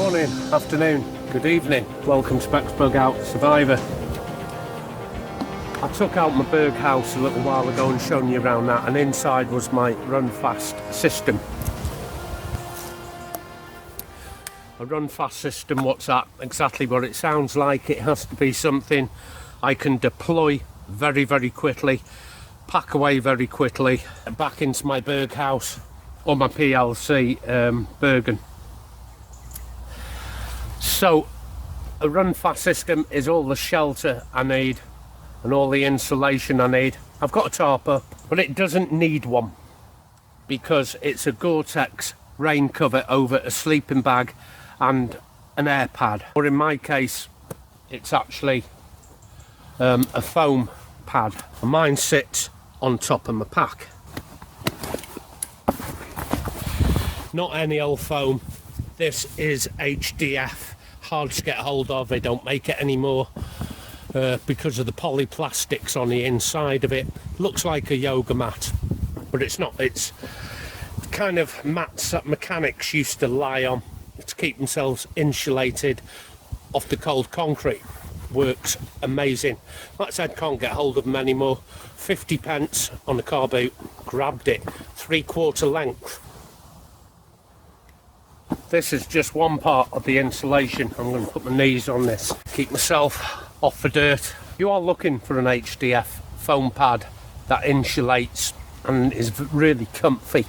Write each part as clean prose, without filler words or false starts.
Morning, afternoon, good evening. Welcome to bexbugoutsurvivor. I took out my Berg house a little while ago and shown you around that, and inside was my run fast system. A run fast system, what's that? Exactly what it sounds like. It has to be something I can deploy very, very quickly, pack away very quickly, back into my Berg house or my PLC Bergen. So a run fast system is all the shelter I need and all the insulation I need. I've got a tarp, but it doesn't need one because it's a Gore-Tex rain cover over a sleeping bag and an air pad. Or in my case, it's actually a foam pad. And mine sits on top of my pack. Not any old foam. This is HDF. Hard to get hold of. They don't make it anymore because of the polyplastics on the inside of it. Looks like a yoga mat, but it's not. It's the kind of mats that mechanics used to lie on to keep themselves insulated off the cold concrete. Works amazing. Like I said, can't get hold of them anymore. 50 pence on the car boot. Grabbed it. 3/4 length. This is just one part of the insulation. I'm going to put my knees on this, keep myself off the dirt. You are looking for an HDF foam pad that insulates and is really comfy.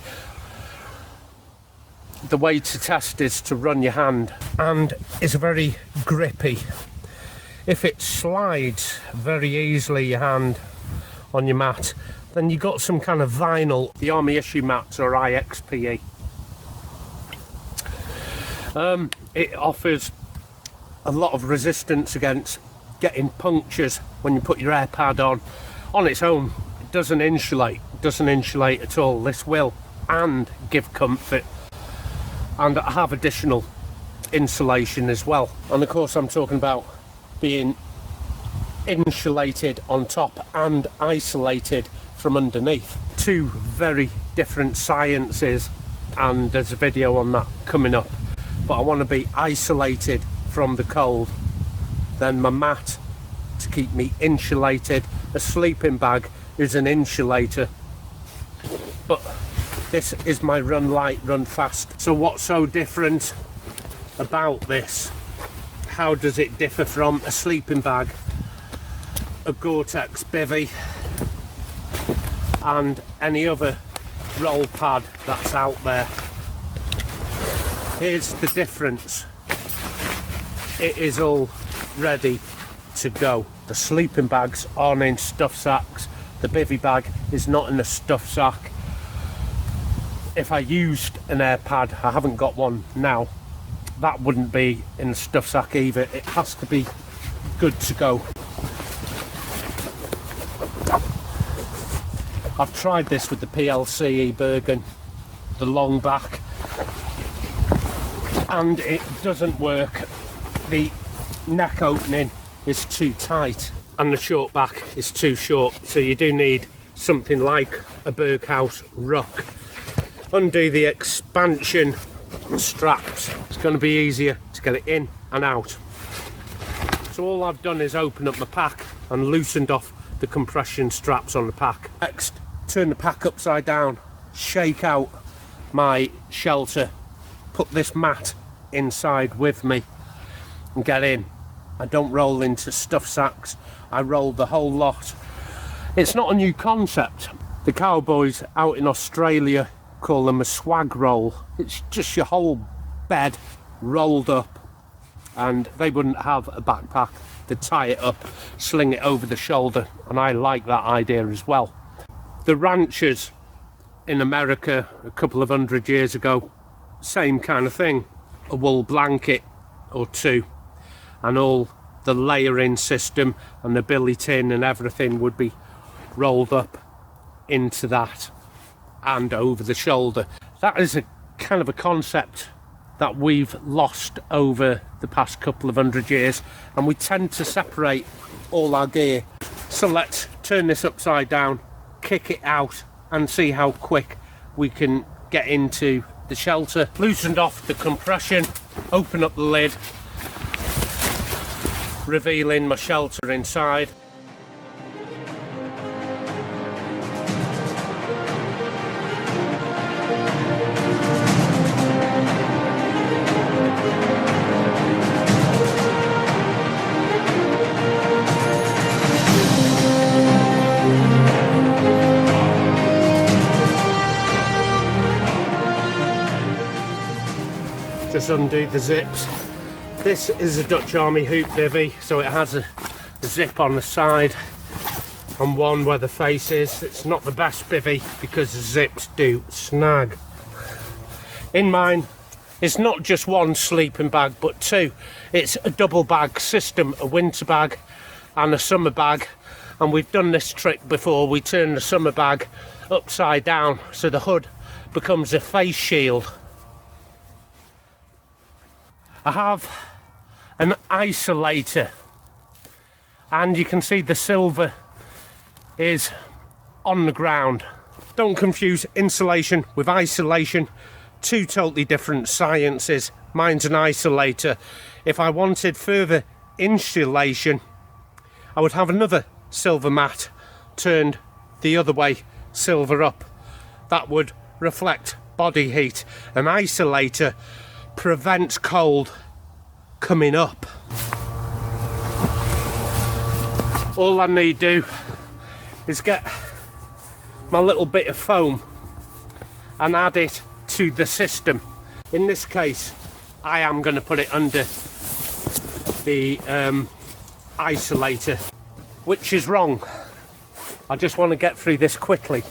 The way to test is to run your hand, and is very grippy. If it slides very easily, your hand on your mat, then you got some kind of vinyl. The Army issue mats are IXPE. It offers a lot of resistance against getting punctures when you put your air pad on. On its own, it doesn't insulate at all. This will, and give comfort, and have additional insulation as well. And of course, I'm talking about being insulated on top and isolated from underneath. Two very different sciences, and there's a video on that coming up. But I want to be isolated from the cold. Then my mat to keep me insulated. A sleeping bag is an insulator. But this is my run light, run fast. So what's so different about this? How does it differ from a sleeping bag, a Gore-Tex bivvy, and any other roll pad that's out there? Here's the difference. It is all ready to go. The sleeping bags aren't in stuff sacks. The bivvy bag is not in a stuff sack. If I used an air pad, I haven't got one now, that wouldn't be in a stuff sack either. It has to be good to go. I've tried this with the PLC Bergen, the long back, and it doesn't work. The neck opening is too tight and the short back is too short, so you do need something like a Berg house ruck. Undo the expansion straps. It's going to be easier to get it in and out. So all I've done is open up my pack and loosened off the compression straps on the pack. Next, turn the pack upside down, shake out my shelter, put this mat inside with me and get in. I don't roll into stuff sacks, I roll the whole lot. It's not a new concept. The cowboys out in Australia call them a swag roll. It's just your whole bed rolled up, and they wouldn't have a backpack. They'd tie it up, sling it over the shoulder, and I like that idea as well. The ranchers in America a couple of 100 years ago, same kind of thing. A wool blanket or two, and all the layering system and the billy tin and everything would be rolled up into that and over the shoulder. That is a kind of a concept that we've lost over the past couple of 100 years, and we tend to separate all our gear. So let's turn this upside down, kick it out, and see how quick we can get into the shelter. Loosened off the compression Open up the lid, revealing my shelter inside. Just undo the zips. This is a Dutch Army hoop bivvy, so it has a zip on the side and one where the face is. It's not the best bivvy because the zips do snag. In mine, it's not just one sleeping bag but two. It's a double bag system, a winter bag and a summer bag, and we've done this trick before. We turn the summer bag upside down so the hood becomes a face shield. I have an isolator, and you can see the silver is on the ground. Don't confuse insulation with isolation, two totally different sciences. Mine's an isolator. If I wanted further insulation, I would have another silver mat turned the other way, silver up. That would reflect body heat. An isolator prevents cold coming up. All I need to do is get my little bit of foam and add it to the system. In this case, I am going to put it under the isolator, which is wrong. I just want to get through this quickly.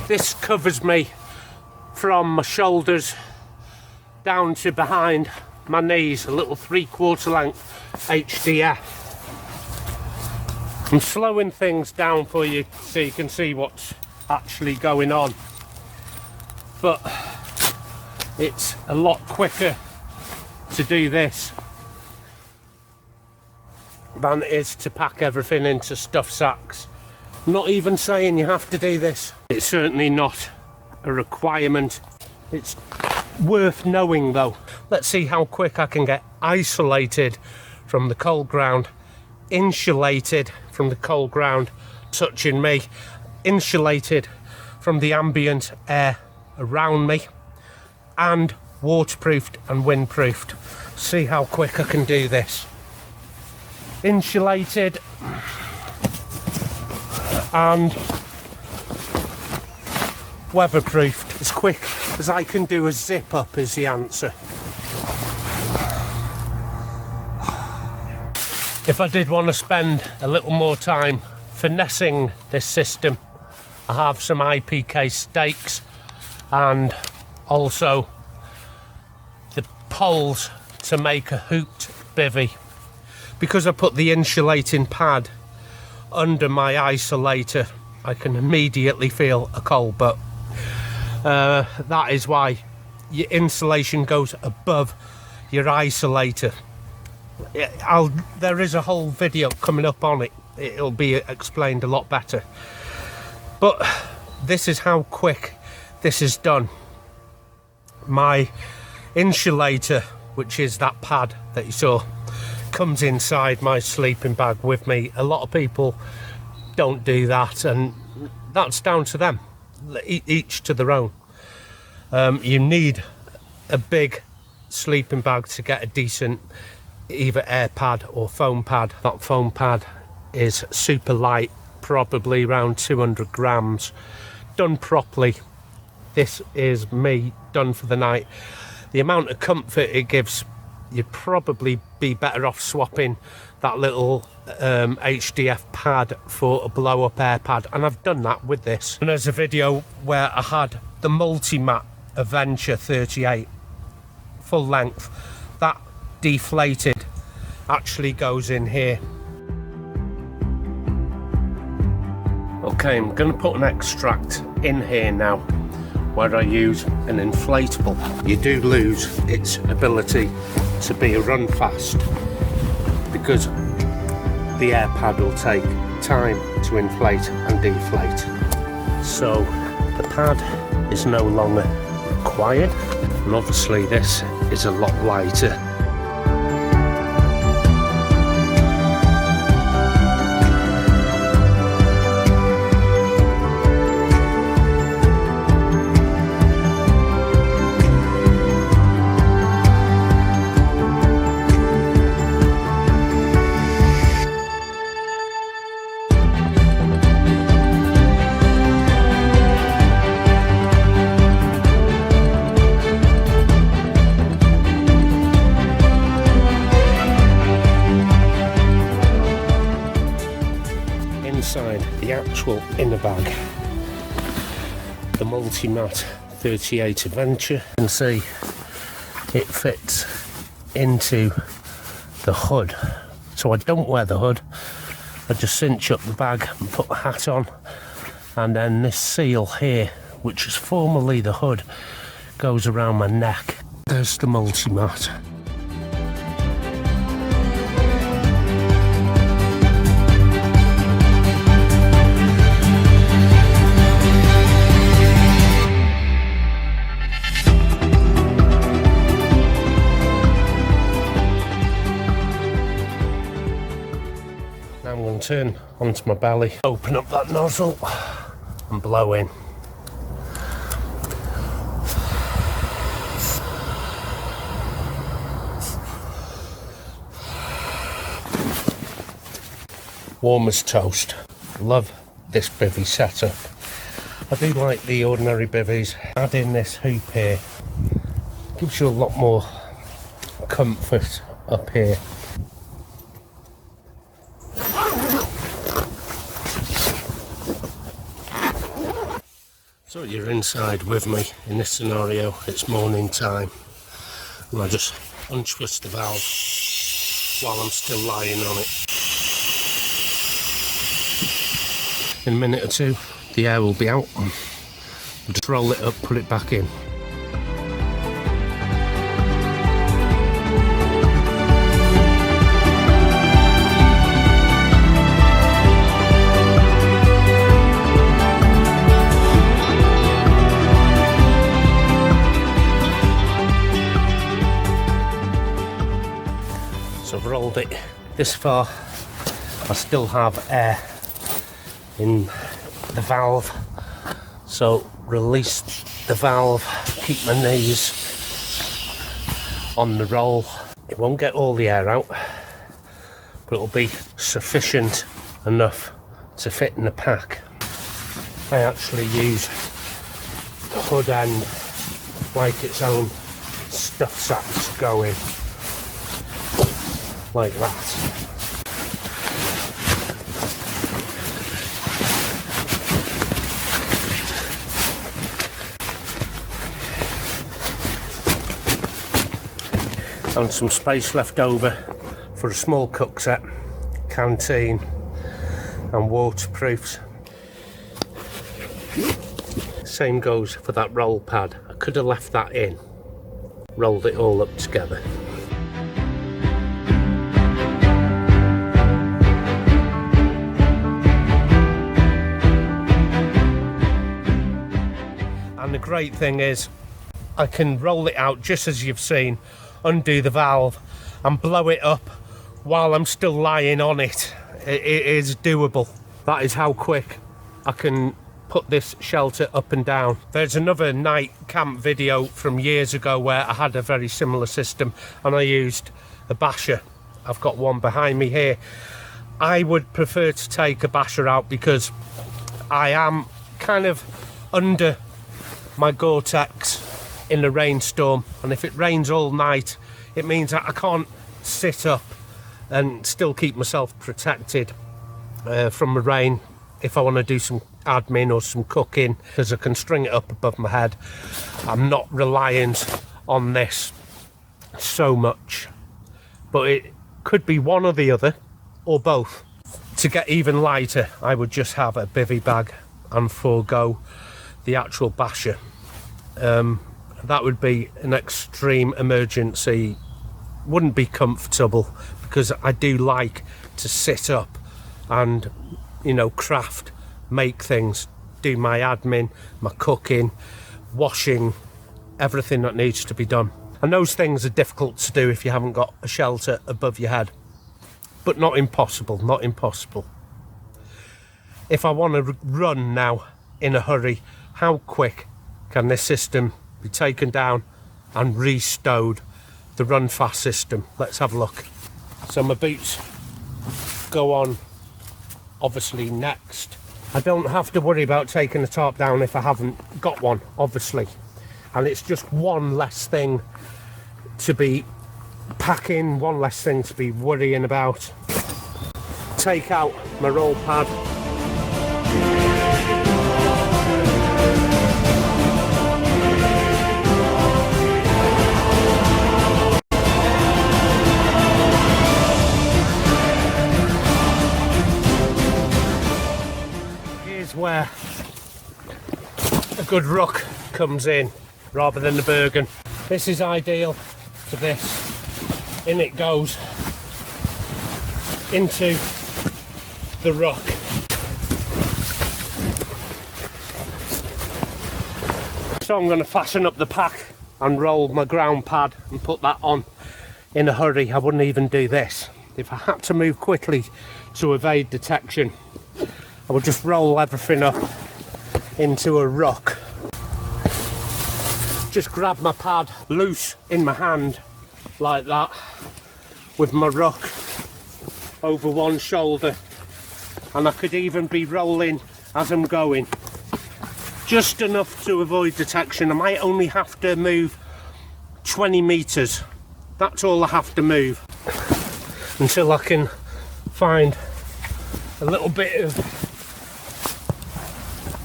This covers me from my shoulders down to behind my knees, a little 3/4 length HDF. I'm slowing things down for you so you can see what's actually going on, but it's a lot quicker to do this than it is to pack everything into stuff sacks. I'm not even saying you have to do this. It's certainly not a requirement. It's worth knowing though. Let's see how quick I can get isolated from the cold ground, insulated from the cold ground touching me, insulated from the ambient air around me, and waterproofed and windproofed. See how quick I can do this. Insulated and weatherproofed. As quick as I can do a zip up is the answer. If I did want to spend a little more time finessing this system, I have some IPK stakes and also the poles to make a hooped bivvy. Because I put the insulating pad under my isolator, I can immediately feel a cold, but that is why your insulation goes above your isolator. There is a whole video coming up on it. It'll be explained a lot better. But this is how quick this is done. My insulator, which is that pad that you saw, comes inside my sleeping bag with me. A lot of people don't do that, and that's down to them. Each to their own. You need a big sleeping bag to get a decent either air pad or foam pad. That foam pad is super light, probably around 200 grams. Done properly, this is me done for the night. The amount of comfort it gives, you'd probably be better off swapping that little HDF pad for a blow up air pad, and I've done that with this. And there's a video where I had the multi-mat Adventure 38 full length. That deflated actually goes in here. Okay, I'm going to put an extract in here now where I use an inflatable. You do lose its ability to be a run fast because the air pad will take time to inflate and deflate. So the pad is no longer required, and obviously this is a lot lighter. Inside the actual inner bag, the multi-mat 38 Adventure, you can see it fits into the hood. So I don't wear the hood, I just cinch up the bag and put the hat on, and then this seal here, which is formerly the hood, goes around my neck. There's the multi-mat. Now I'm going to turn onto my belly, open up that nozzle and blow in. Warm as toast. Love this bivvy setup. I do like the ordinary bivvies. Add in this hoop here, gives you a lot more comfort up here. So you're inside with me. In this scenario, it's morning time, and I just untwist the valve while I'm still lying on it. In a minute or two, the air will be out. We'll just roll it up, put it back in. So I've rolled it this far. I still have air in the valve, so release the valve, keep my knees on the roll. It won't get all the air out, but it'll be sufficient enough to fit in the pack. I actually use the hood end like its own stuff sack to go in, like that. And some space left over for a small cook set, canteen and waterproofs. Same goes for that roll pad. I could have left that in, rolled it all up together. And the great thing is I can roll it out just as you've seen, undo the valve and blow it up while I'm still lying on it. It is doable. That is how quick I can put this shelter up and down. There's another night camp video from years ago where I had a very similar system and I used a basher. I've got one behind me here. I would prefer to take a basher out because I am kind of under my Gore-Tex in a rainstorm, and if it rains all night it means that I can't sit up and still keep myself protected from the rain if I want to do some admin or some cooking, because I can string it up above my head. I'm not reliant on this so much, but it could be one or the other or both. To get even lighter, I would just have a bivvy bag and forego the actual basher. That would be an extreme emergency, wouldn't be comfortable, because I do like to sit up and, you know, craft, make things, do my admin, my cooking, washing, everything that needs to be done. And those things are difficult to do if you haven't got a shelter above your head. But not impossible, not impossible. If I want to run now in a hurry, how quick can this system be taken down and restowed? The Run Fast system. Let's have a look. So my boots go on obviously next. I don't have to worry about taking the tarp down if I haven't got one, obviously. And it's just one less thing to be packing, one less thing to be worrying about. Take out my roll pad. Here's where a good ruck comes in rather than the Bergen. This is ideal for this. In it goes into the ruck. So I'm going to fasten up the pack and roll my ground pad and put that on. In a hurry, I wouldn't even do this. If I had to move quickly to evade detection, I would just roll everything up into a ruck. Just grab my pad loose in my hand like that with my ruck over one shoulder, and I could even be rolling as I'm going, just enough to avoid detection. I might only have to move 20 meters. That's all I have to move until I can find a little bit of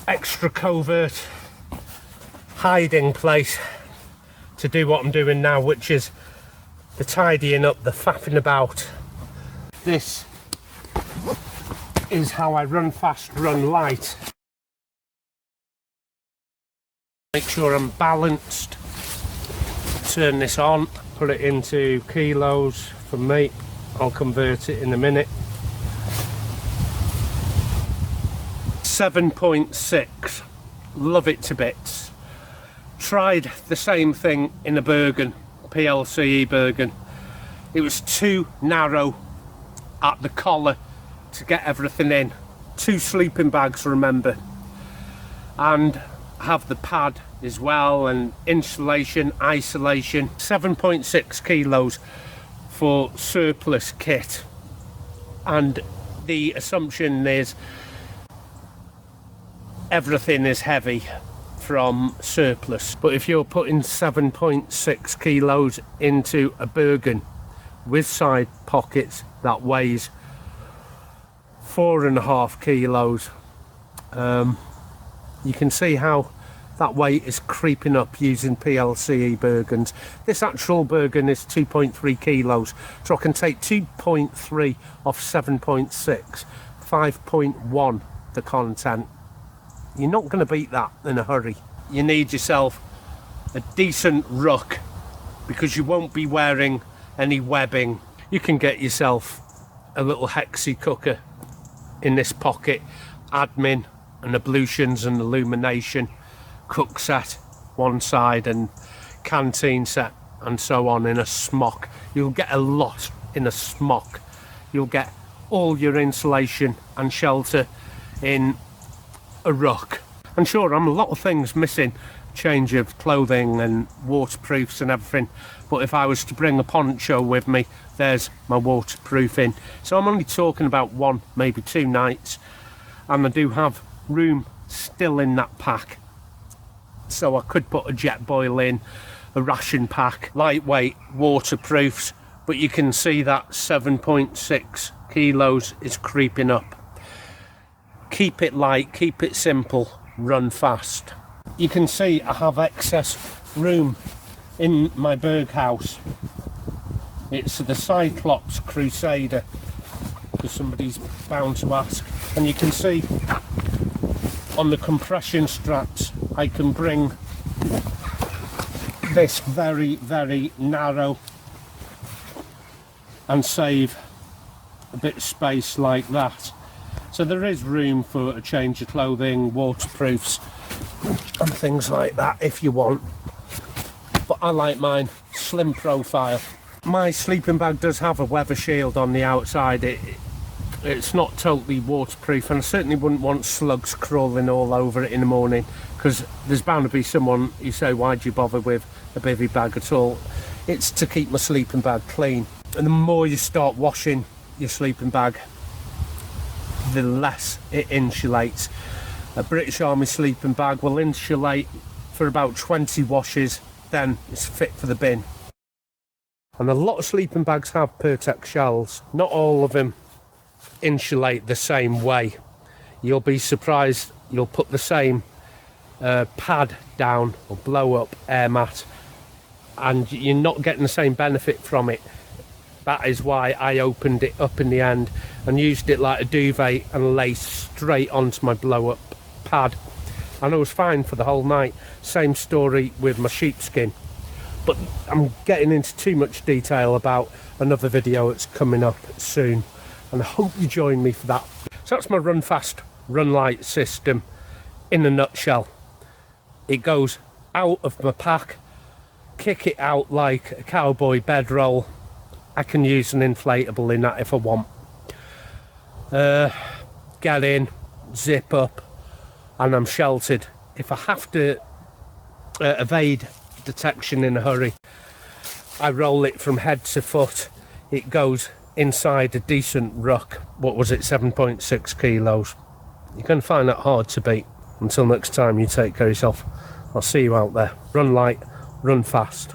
extra covert hiding place to do what I'm doing now, which is the tidying up, the faffing about. This is how I run fast, run light. Make sure I'm balanced. Turn this on, put it into kilos for me. I'll convert it in a minute. 7.6, love it to bits. Tried the same thing in a Bergen, PLCE Bergen. It was too narrow at the collar to get everything in. 2 sleeping bags, remember, and have the pad as well, and insulation, isolation. 7.6 kilos for surplus kit, and the assumption is everything is heavy from surplus. But if you're putting 7.6 kilos into a Bergen with side pockets that weighs 4.5 kilos, you can see how that weight is creeping up using PLCE Bergens. This actual Bergen is 2.3 kilos, so I can take 2.3 off 7.6, 5.1 the content. You're not going to beat that in a hurry. You need yourself a decent ruck because you won't be wearing any webbing. You can get yourself a little hexi cooker in this pocket, admin and ablutions and illumination, cook set one side and canteen set and so on in a smock. You'll get a lot in a smock. You'll get all your insulation and shelter in a ruck. And sure, I'm a lot of things missing, change of clothing and waterproofs and everything, but if I was to bring a poncho with me, there's my waterproofing. So I'm only talking about 1, maybe 2 nights, and I do have room still in that pack, so I could put a jet boil in, a ration pack, lightweight waterproofs, but you can see that 7.6 kilos is creeping up. Keep it light, keep it simple, run fast. You can see I have excess room in my Berg house. It's the Cyclops Crusader, because somebody's bound to ask. And you can see on the compression straps I can bring this very, very narrow and save a bit of space like that. So there is room for a change of clothing, waterproofs, and things like that if you want, but I like mine slim profile. My sleeping bag does have a weather shield on the outside. It's not totally waterproof, and I certainly wouldn't want slugs crawling all over it in the morning, because there's bound to be someone you say, why'd you bother with a bivvy bag at all? It's to keep my sleeping bag clean, and the more you start washing your sleeping bag, the less it insulates. A British Army sleeping bag will insulate for about 20 washes, then it's fit for the bin. And a lot of sleeping bags have Pertex shells. Not all of them insulate the same way. You'll be surprised, you'll put the same pad down or blow up air mat and you're not getting the same benefit from it. That is why I opened it up in the end and used it like a duvet and lay straight onto my blow up pad, and I was fine for the whole night. Same story with my sheepskin, but I'm getting into too much detail about another video that's coming up soon, and I hope you join me for that. So that's my run fast, run light system in a nutshell. It goes out of my pack, kick it out like a cowboy bedroll. I can use an inflatable in that if I want. Get in, zip up, and I'm sheltered. If I have to evade detection in a hurry, I roll it from head to foot. It goes inside a decent ruck. What was it, 7.6 kilos. You're going to find that hard to beat. Until next time, you take care of yourself. I'll see you out there. Run light, run fast.